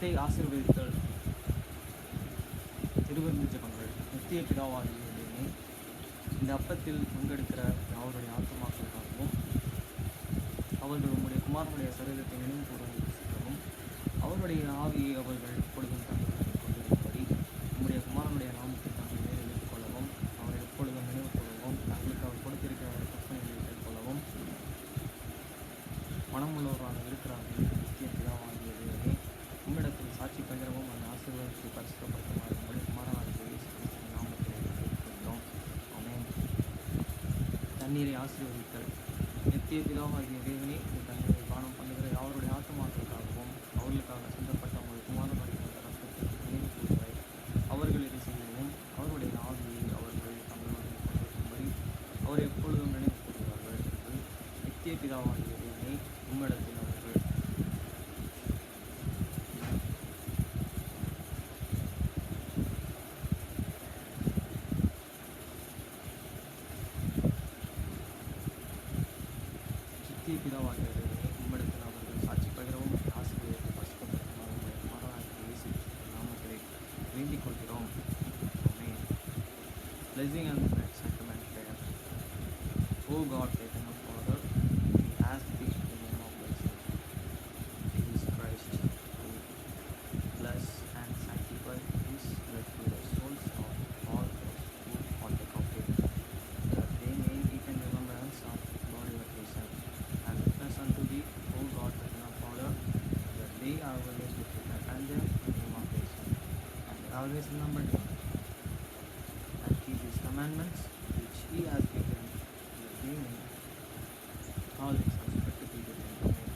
அப்பத்தை ஆசீர்வதித்தல் திருவிருந்து ஜெபங்கள். நித்திய பிதாவாகிய தேவனே, இந்த அப்பத்தில் பங்கெடுக்கிற அவருடைய ஆத்மாக்களுக்காகவும் அவர்கள் உம்முடைய குமாரனுடைய சரீரத்தை நினைவு கூறுவதற்கும் அவருடைய ஆவியை அவர்கள் எப்பொழுதும் தங்களுடன் கொண்டிருக்கும்படி உம்முடைய குமாரனுடைய நாமத்தை தாங்கள் நேரில் கொள்ளவும் அவரை எப்பொழுதும் நினைவு கொள்ளவும் தங்களுக்கு அவர் கொடுத்திருக்கிற கற்பனைகளை மேற்கொள்ளவும் மனமுள்ளவராக இருக்கிறார்கள். நித்திய பிதாவாகிய தேவனே, உம்மிடத்தில் சாட்சி பகிரவும் அந்த ஆசீர்வாதத்தை பரிசுத்தப்படுத்துமாறு உங்களுடைய குமாரனாகிய இயேசு கிறிஸ்துவின் நாமத்தில் கேட்டுக்கொள்கிறோம். ஆமென். தண்ணீரை ஆசீர்வதித்தல். நித்திய பிதாவாகிய தேவனே, இந்த தண்ணீரை பானம் பண்ணுகிற அவருடைய ஆத்மாக்களுக்காகவும் அவர்களுக்காக சிந்தப்பட்ட உங்கள் குமாரனுடைய ரத்தத்தை நினைவு கூறுவதை அவர்கள் இதை செய்யவும் அவருடைய ஆவியை அவர்கள் தங்களுடன் கொண்டிருக்கும்படி அவரை எப்பொழுதும் நினைவு கூறுவார்கள் என்று நித்திய பிதாவாகிய தேவனே, உம்மிடத்தில் அவர்கள் நித்திய பிதாவாகிய தேவனே, உம்மிடத்தில் அவர்கள் சாட்சி பகிரவும் அந்த ஆசீர்வாதத்தை பரிசுத்தப்படுத்துமாறு உம்முடைய குமாரனாகிய இயேசு கிறிஸ்துவின் நாமத்திலே வேண்டிக் கொள்கிறோம். ஆமென். Blessing and the sacrament prayer. O God, eternal Father, we ask thee in the name of thy Son, Jesus Christ, to bless and sanctify this bread to the souls of all those who partake of it, that they may eat in remembrance of God your Son, and witness unto thee, O God, eternal Father, that they are always with you, and them in the name of thy Son, and they always remember him, and keep his commandments, which he has given, that they may always expect to be with him. Amen.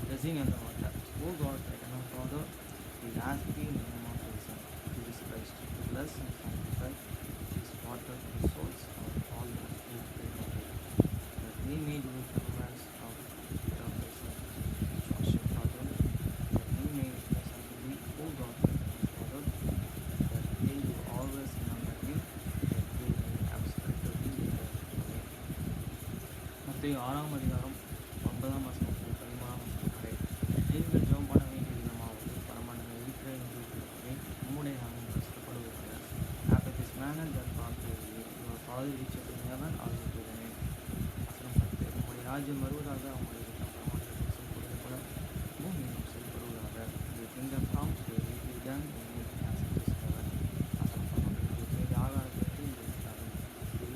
Blessing and the water. O God, eternal Father, we ask thee in the name of thy Son, Jesus Christ, to bless and sanctify this water to the souls of all those who drink of it, that we may do it remembrance of thy Son, which was shed for them, that we may witness unto thee, O God, eternal Father, that they do always remember thee, that they may have spiritual peace with them. Amen. மத்தேயு 6ஆம் அதிகாரம் 9ஆம் வசனத்தில் 13ஆம் வசனம் வரை. நீங்கள் ஜெபம் பண்ண வேண்டிய விதமாவது பரமண்டலம் இருக்கிற எங்கள் பிதாவே, உம்முடைய நாமம் பரிசுத்தப்படுவதாக. After this manner that God gave you, your Father which is in heaven, hallowed be thy name. வசனம் 10. உம்முடைய ராஜ்யம் வருவதாக, உம்முடைய திட்டம் பரமண்டலத்தில் செயல்படுவது போல பூமியிலும் செயல்படுவதாக. Your kingdom come, your will be done in earth as it is in heaven. வசனம் 11. எங்களுக்கு ஆகாரத்தை எங்களுக்கு தாரும்.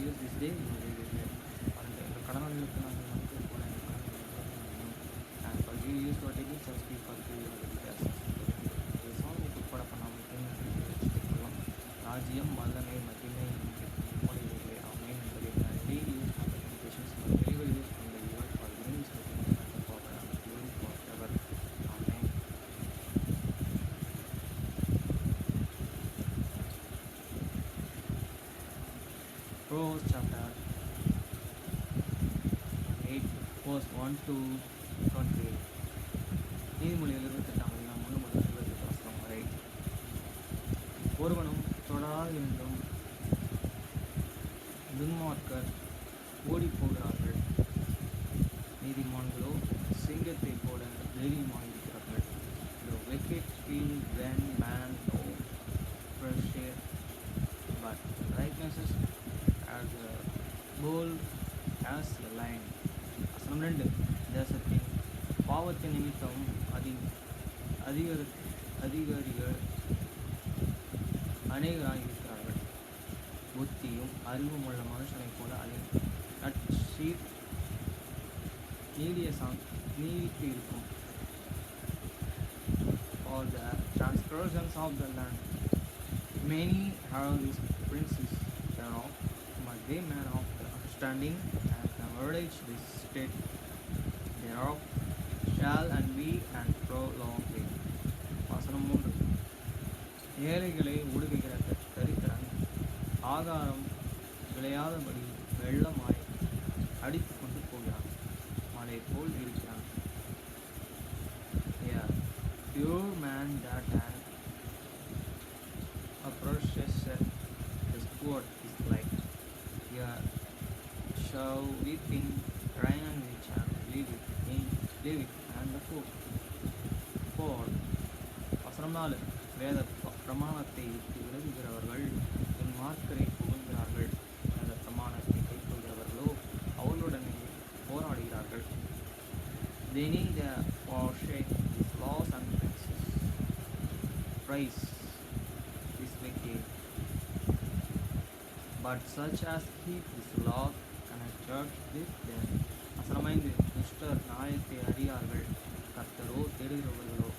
Use this day your daily bread. எங்கள் கடனாளிகளுக்கு நாங்கள் மன்னிப்பது போல எங்கள் கடன்களை மன்னியும். And forgive us our debts as we forgive our debtors. சாமிக்கு உட்பட பண்ணாமல் தீமைக்கு ரட்சித்துக் கொள்ளும். ராஜ்யம், வல்லமை, மகிமை உம்முடையவைகளே. ஆமென். என்பதை daily use for the temptations, but deliver us from the evil, for thine is the kingdom and the power and the glory forever. Amen. Proverbs chapter 8, verse 1 to 28. நீதிமொழிகள் 28ஆம் அதிகாரம் 1 முதல் 28 வசனம் வரை. ஒருவனும் தொடாதிருந்தும் துன்மார்க்கர் ஓடிப் போகிறார்கள், நீதிமான்களோ சிங்கத்தைப் போல தைரியமாயிருக்கிறார்கள். The wicked feel when man no pressure, but righteousness as a bull as a lion. வசனம் 2. தேசத்தின் பாவத்தின் நிமித்தம் அதிகாரிகள் அநேகராயிருக்கிறார்கள், புத்தியும் அறிவும் உள்ள மனுஷனைப் போல நற்சீர் நீடித்து இருக்கும். For the transgressions of the land, many have these princes thereof, but they man of the understanding and the knowledge this state thereof shall and be and prolong it. வசனம் 3. ஏழைகளை ஒடுக்குகிற தரித்திரன் ஆகாரம் விளையாதபடி வெள்ளமாய் அடித்து கொண்டு போகிறான், மலை போல் இருக்கிறான். A pure man that and approaches the sport is like a shall weeping crying which and leave it and the food. For வசனம் 4 வேத பிரமாணத்தை விட்டு விலகுகிறவர்கள் என் மார்க்கரை புகழ்கிறார்கள். வேத பிரமாணத்தை கைக்கொள்கிறவர்களோ அவர்களுடனே போராடுகிறார்கள். They need a forsake his laws and princes. Praise is wicked. But such as keep his law and are judged with them. வசனம் 5 துஷ்டர் நியாயத்தை அறியார்கள், கர்த்தரோ தேடுகிறவர்களோ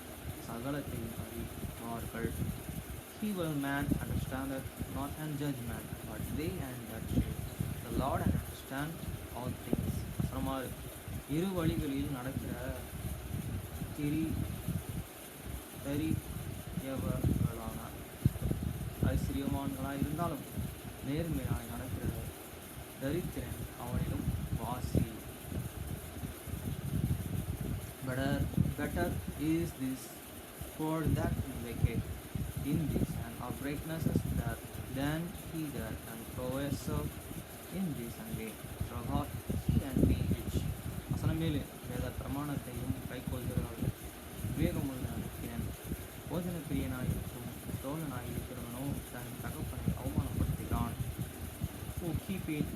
சகலத்தையும் அறிவார்கள். Evil man understandeth not and judgment, but they and that shame the Lord and understand all things. வசனம் 6 இரு வழிகளில் நடக்கிற தரியவர்களான ஐஸ்வர்யவான்களாய் இருந்தாலும் நேர்மையாய் நடக்கிற தரித்திரன் அவனிலும் வாசி. Better is this for that wicked in this and uprightness is that than he that and progressive in this and way. Forgot he and be rich. வசனம் 7 வேத பிரமாணத்தையும் கைக்கொள்கிறவர்கள் விவேகமுள்ள அனுப்பினன். போஜன பிரியனாயிருக்கும் தோழனாயிருக்கிறவனோ தன் தகப்பனை அவமானப்படுத்துகிறான். Who keep it,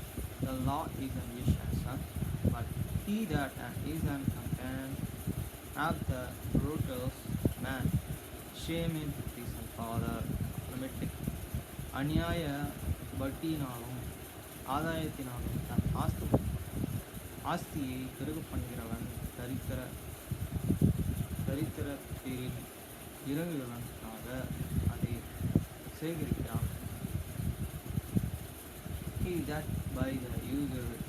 the law is an vicious son, but he that is an companion of the brutals man, shame in his father. அநியாய வட்டியினாலும் ஆதாயத்தினாலும் தன் ஆஸ்தியை பெருக பண்ணுகிறவன் தரித்திரத்தில் இறங்குகிறவனாக அதை சேகரிக்கிறான். He that by the usury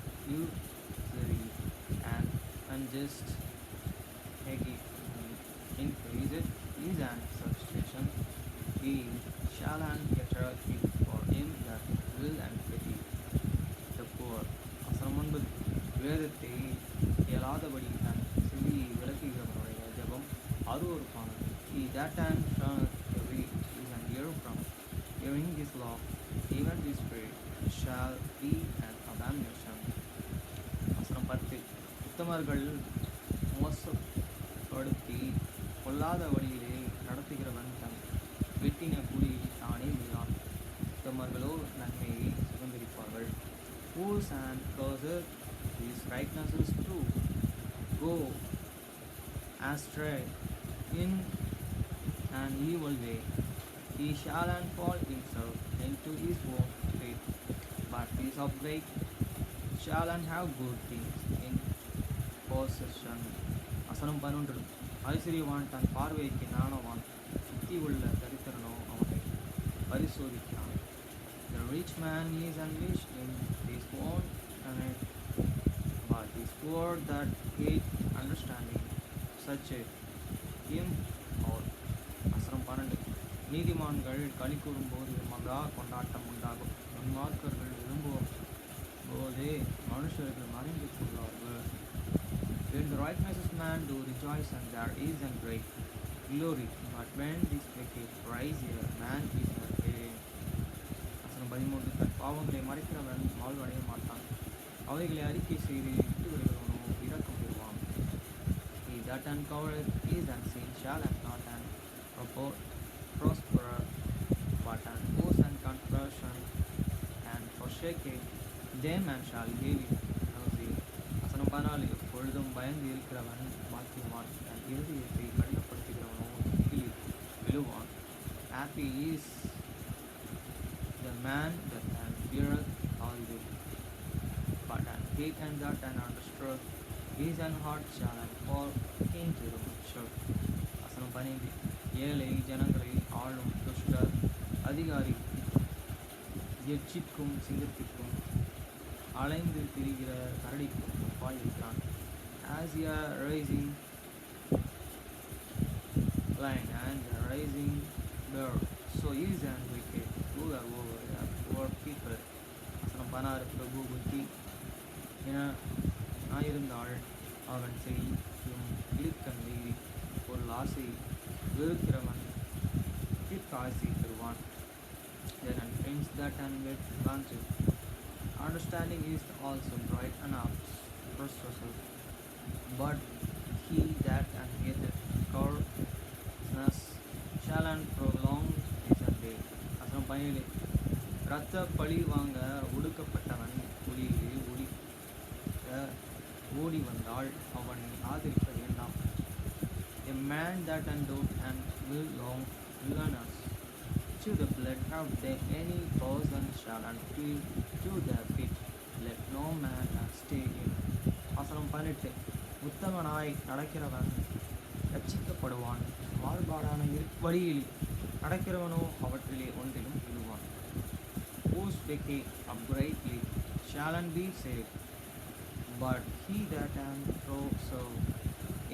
and unjust increaseth is an substitution. He shall and better keep for him that will and pity the poor. வசனம் 9 வேதத்தை இயலாதபடி தன் செவியை விளக்குகிறவனுடைய ஜபம் அருவருப்பானது. He that and turneth away is an ear from hearing his law, even his spirit shall be an abomination. வசனம் 10 உத்தமர்கள் மோசப்படுத்தி கொள்ளாத வழியிலே நடத்துகிறவன் தன் வெட்டின கூலியை தானே விழான். உத்தமர்களோ நன்மையை சுதந்திரிப்பார்கள். Fools and cursed his rightness is true. Go astray in an evil way. He shall and fall himself into his own pit. But his upright shall and have good things in possession. வசனம் 11 ஐஸ்வர்யவான் தன் பார்வைக்கு ஞானவான், புத்தி உள்ள தரித்திரனோ அவனை பரிசோதிக்கிறான். The rich man is unleashed in his own cunning, but his poor that hate understanding such a him all. வசனம் 12 நீதிமான்கள் களி கூறும்போது மகா கொண்டாட்டம் உண்டாகும். துன்மார்க்கர்கள் விரும்பும் போதே மனுஷர்கள் மறைந்து கொள்வார்கள். When the righteous man do rejoice and there is a great glory, but when this wicked rise here, man is not hearing. வசனம் 13 தன் பாவங்களை மறைக்கிறவன் வாழ்வடைய மாட்டான், அவைகளை அறிக்கை செய்து விட்டு விடுகிறவனோ இரக்கம் பெறுவான். He that uncovereth his unseen shall and not and prosper, but and boast and confession and forsake them and shall give it mercy. வசனம் 14 எப்பொழுதும் பயந்து இருக்கிறவன் பாக்கியவான், தன் இருதயத்தை கடினப்படுத்துகிறவனோ கீழில் விழுவான். Happy is the man that feareth all this, but and hate and that and understood his and heart shall and fall into the mixture. வசனம் 15 ஏழை ஜனங்களை ஆளும் துஷ்டர் அதிகாரி எச்சிக்கும் சிங்கத்திற்கும் அலைந்து திரிகிற கரடிக்கும் ஒப்பாய் இருக்கிறான். As ye are rising lion and the rising bear, so is and wicked who are over the poor people. வசனம் 16 பிரபு புத்தி ஆயிருந்தாள் அவன் செய்யும் இழுக்கந்தை பொருள் ஆசை வெறுக்கிறவன் ஆசை பெறுவான். Then and things that and with branches. Understanding is also bright and prosperous, but he that and hateth covetousness shall and prolong his day. வசனம் 17. இரத்த பழி வாங்க ஒடுக்கப்பட்டவன் ஒளியிலே ஓடி வந்தால் அவனை ஆதரிக்க வேண்டாம். A man that endowed and will long villainous to the blood have they any person shall and feel to the pit, let no man stay in. வசனம் 18. உத்தமனாய் நடக்கிறவன் ரட்சிக்கப்படுவான், மாறுபாடான வழியில் நடக்கிறவனோ அவற்றிலே ஒன்றிலும் விழுவான். Whose wicked uprightly shall and be saved, but he that and throw so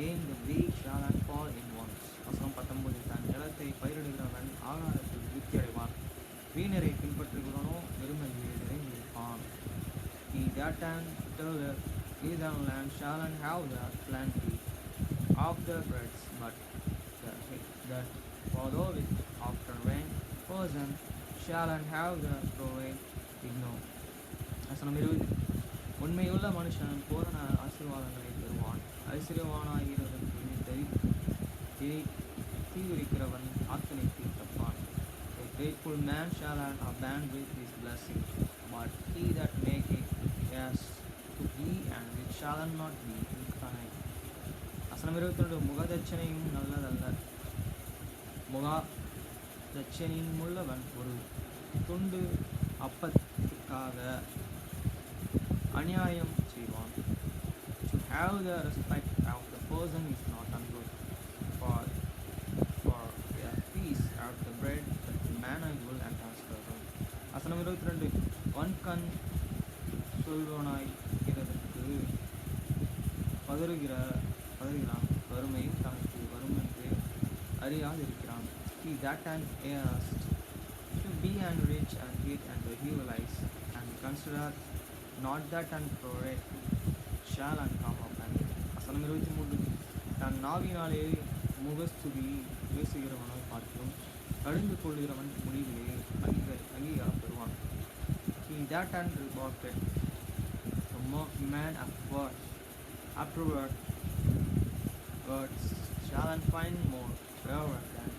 in the way shall and fall in once. வசனம் 19. தன் நிலத்தை பயிரிடுகிறவன் ஆகாரத்தில் திருப்தி அடைவான், வீணரை பின்பற்றுகிறவனோ வெறுமையிலே நிறைந்திருப்பான். He that and tilleth his own land shall and have the plenty of the breads, but that followeth after rain person shall and have the provide ignore. வசனம் 20. உண்மையுள்ள மனுஷன் பூரண ஆசீர்வாதங்களை பெறுவான், ஐஸ்வர்யவானாகிறதற்கு தீவிரிக்கிறவன் ஆக்கினைக்கு தப்பான். A faithful man shall and abound with his blessing, but he that maketh yes to be and it shall not be infinite. வசனம் 22. முகதட்சணையும் நல்லதல்ல, முகதட்சணையின் உள்ளவன் ஒரு துண்டு அப்பத்துக்காக அநியாயம் செய்வான். To have the respect of the person is not ungood, for a piece of the bread that the man will and has given. வசனம் 22. வன்கண் சொல்வனாய்கிறதற்கு பதறுகிறான், வறுமையும் தனக்கு வருமென்று அறியாதிருக்கிறான். He that and asked to be and rich and hate and the evil eyes and consider not that and prorate shall and come up and. வசனம் 23. தன் நாவினாலே முகஸ்துதி பேசுகிறவனை பார்த்தும் கடிந்து கொள்கிறவன் முடிவிலே அங்கீகாரம் பெறுவான். He that and reported the man afterward words shall and find more favor than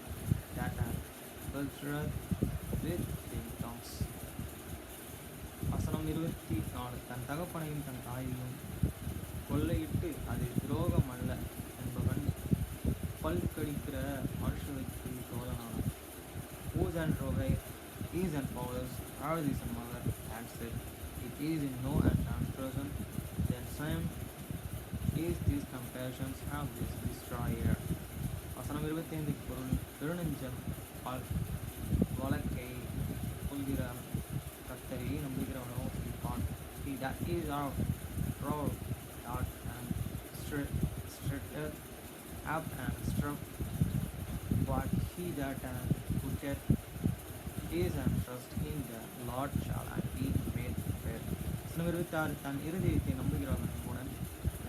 that and filtereth with the tongues. வசனம் 24. தன் தகப்பனையும் தன் தாயையும் கொள்ளையிட்டு அது துரோகம் அல்ல என்பவன் பல் கடிக்கிற மனுஷனுக்கு தோழனானான். Whose and Rogai is and fathers are this and mother and said, it is in no and transgression, then same is these compassions have this destroyer. வசனம் 25. பொருள் பெருநெஞ்சம் வழக்கை கொள்கிற கர்த்தரை நம்புகிறவனோ இருப்பான். He that is out proud out and straighted up and struck, but he that and putteth his and trust in the Lord shall and be made fair. வசனம் 26. தன் இருதயத்தை நம்புகிறவனுடன்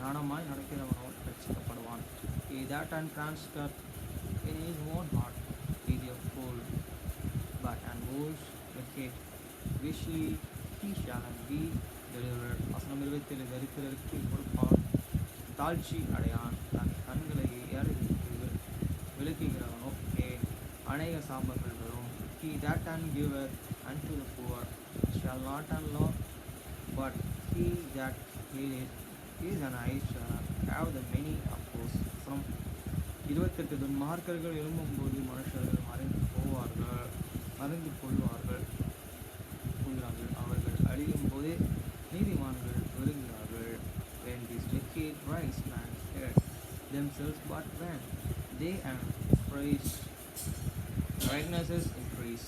ஞானமாய் நடக்கிறவனோ ரட்சிக்கப்படுவான். He that and transgresseth in his own heart is a fool, but and whose wicked wishly he shall be delivered. வசனம் 27. தரித்திரருக்கு கொடுப்பான், தாழ்ச்சி அடையான், தன் கண்களை ஏழைகளுக்கு விலக்குகிறவனோ அநேக சாபங்கள் வரும். He that and giveth unto the poor shall not unlock, but he that hateth his and I shall have the many opposed. வசனம் 28. துன்மார்க்கர்கள் எழும்பும்போது மனுஷர்கள் மறைந்து கொள்வார்கள், அவர்கள் அழியும் போதே நீதிமான்கள் வருகிறார்கள். When these wicked rise man head themselves, but when they are praised righteousness increase.